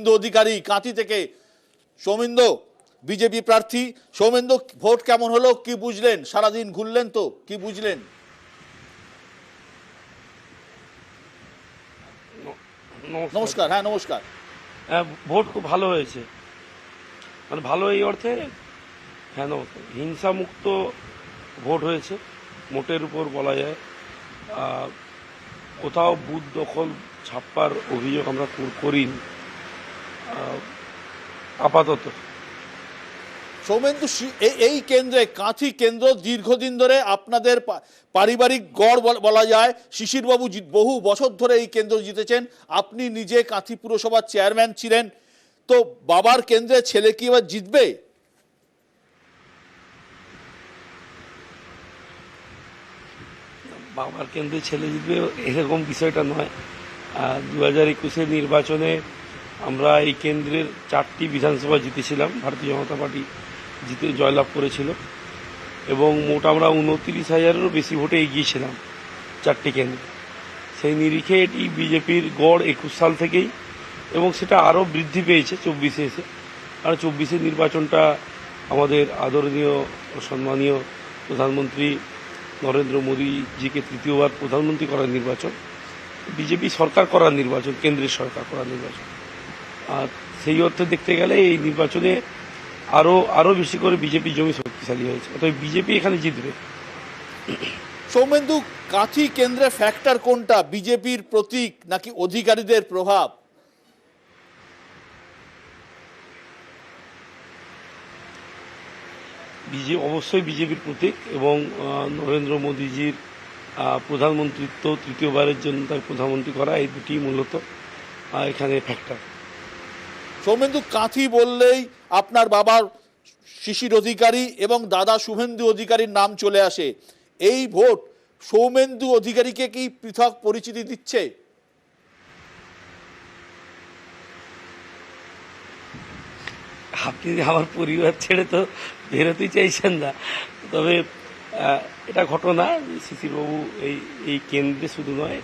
সৌমেন্দু অধিকারী কাঁথি থেকে। সৌমেন্দু বিজেপি প্রার্থী। সৌমেন্দু, ভোট কেমন হলো, কি বুঝলেন? সারাদিন ঘুরলেন তো, কি বুঝলেন? নমস্কার। হ্যাঁ, নমস্কার। ভোট খুব ভালো হয়েছে, মানে ভালো এই অর্থে কেন হিংসামুক্ত ভোট হয়েছে মোটের উপর বলা যায়। কোথাও বুথ দখল ছাপ্পার অভিযোগ আমরা করিনি আপাতত। সৌমেন্দু, এই কেন্দ্রে কাঁথি কেন্দ্র দীর্ঘদিন ধরে আপনাদের পারিবারিক গড় বলা যায়। শিশিরবাবু বহু বছর ধরে এই কেন্দ্র জিতেছেন। আপনি নিজে কাঁথি পুরসভার চেয়ারম্যান ছিলেন। তো বাবার কেন্দ্রে ছেলে কি এবার জিতবে? বাবার কেন্দ্রে ছেলে জিতবে এরকম বিষয়টা নয়। 2021-এর নির্বাচনে আমরা এই কেন্দ্রের 4টি বিধানসভা জিতেছিলাম, ভারতীয় জনতা পার্টি জিতে জয়লাভ করেছিল এবং মোট আমরা 29,000-এরও বেশি ভোটে এগিয়েছিলাম 4টি কেন্দ্রে। সেই নিরিখে এটি বিজেপির গড় 21 সাল থেকেই, এবং সেটা আরও বৃদ্ধি পেয়েছে 24-এ এসে। আর 24-এর নির্বাচনটা আমাদের আদরণীয় ও সম্মানীয় প্রধানমন্ত্রী নরেন্দ্র মোদীজিকে তৃতীয়বার প্রধানমন্ত্রী করার নির্বাচন, বিজেপি সরকার করার নির্বাচন, কেন্দ্রের সরকার করার নির্বাচন। আর সেই অর্থে দেখতে গেলে এই নির্বাচনে আরো বেশি করে বিজেপি জমি শক্তিশালী হয়েছে, অতএব বিজেপি এখানে জিতবে। সৌমেন্দু, কাঁথি কেন্দ্রে ফ্যাক্টর কোনটা, বিজেপির প্রতীক নাকি অধিকারীদের প্রভাব? অবশ্যই বিজেপির প্রতীক, এবং নরেন্দ্র মোদীজির প্রধানমন্ত্রিত্ব তৃতীয়বারের জন্য তার প্রধানমন্ত্রী করা, এই দুটি মূলত এখানে ফ্যাক্টর। সৌমেন্দু, কাঁথি বললেই আপনার বাবার শিশির অধিকারী এবং দাদা শুভেন্দু অধিকারীর নাম চলে আসে। এই ভোট সৌমেন্দু অধিকারীকে কি পৃথক পরিচিতি দিচ্ছে? আপনি আমার পরিবার ছেড়ে তো বেরোতেই চাইছেন না, তবে এটা ঘটনা শিশিরবাবু এই কেন্দ্রে শুধু নয়,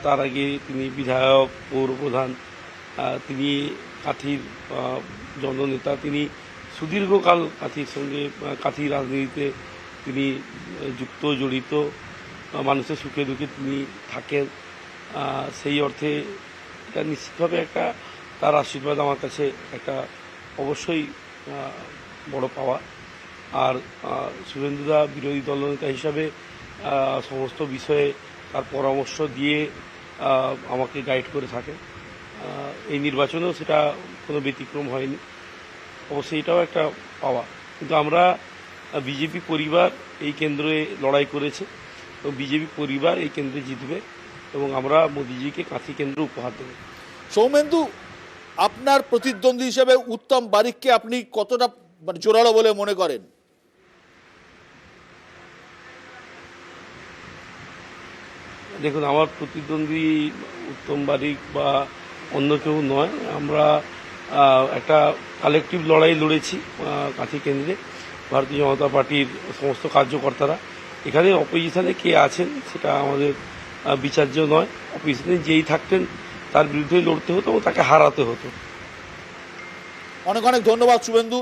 তার আগে তিনি বিধায়ক, পৌরপ্রধান, তিনি কাঁথির জননেতা, তিনি সুদীর্ঘকাল কাঁথির সঙ্গে, কাঁথির রাজনীতিতে তিনি যুক্ত, জড়িত, মানুষের সুখে দুঃখে তিনি থাকেন। সেই অর্থে এটা নিশ্চিতভাবে একটা তার আশীর্বাদ আমার কাছে একটা অবশ্যই বড় পাওয়া। আর শুভেন্দুদা বিরোধী দলনেতা হিসাবে সমস্ত বিষয়ে তার পরামর্শ দিয়ে আমাকে গাইড করে থাকেন। এই নির্বাচনেও সেটা কোনো ব্যতিক্রম হয়নি, অবশ্যই এটাও একটা পাওয়া। কিন্তু আমরা বিজেপি পরিবার এই কেন্দ্রে লড়াই করেছে, এবং বিজেপি পরিবার এই কেন্দ্রে জিতবে, এবং আমরা মোদিজিকে কাঁথি কেন্দ্র উপহার দেব। সৌমেন্দু, আপনার প্রতিদ্বন্দ্বী হিসেবে উত্তম বারিককে আপনি কতটা জোরালো বলে মনে করেন? দেখুন, আমার প্রতিদ্বন্দ্বী উত্তম বারিক বা অন্য কেউ নয়। আমরা একটা কালেকটিভ লড়াই লড়েছি কাঁথি কেন্দ্রে, ভারতীয় জনতা পার্টির সমস্ত কার্যকর্তারা। এখানে অপোজিশনে কে আছেন সেটা আমাদের বিচার্য নয়। অপোজিশনে যেই থাকতেন তার বিরুদ্ধেই লড়তে হতো এবং তাকে হারাতে হতো। অনেক অনেক ধন্যবাদ শুভেন্দু।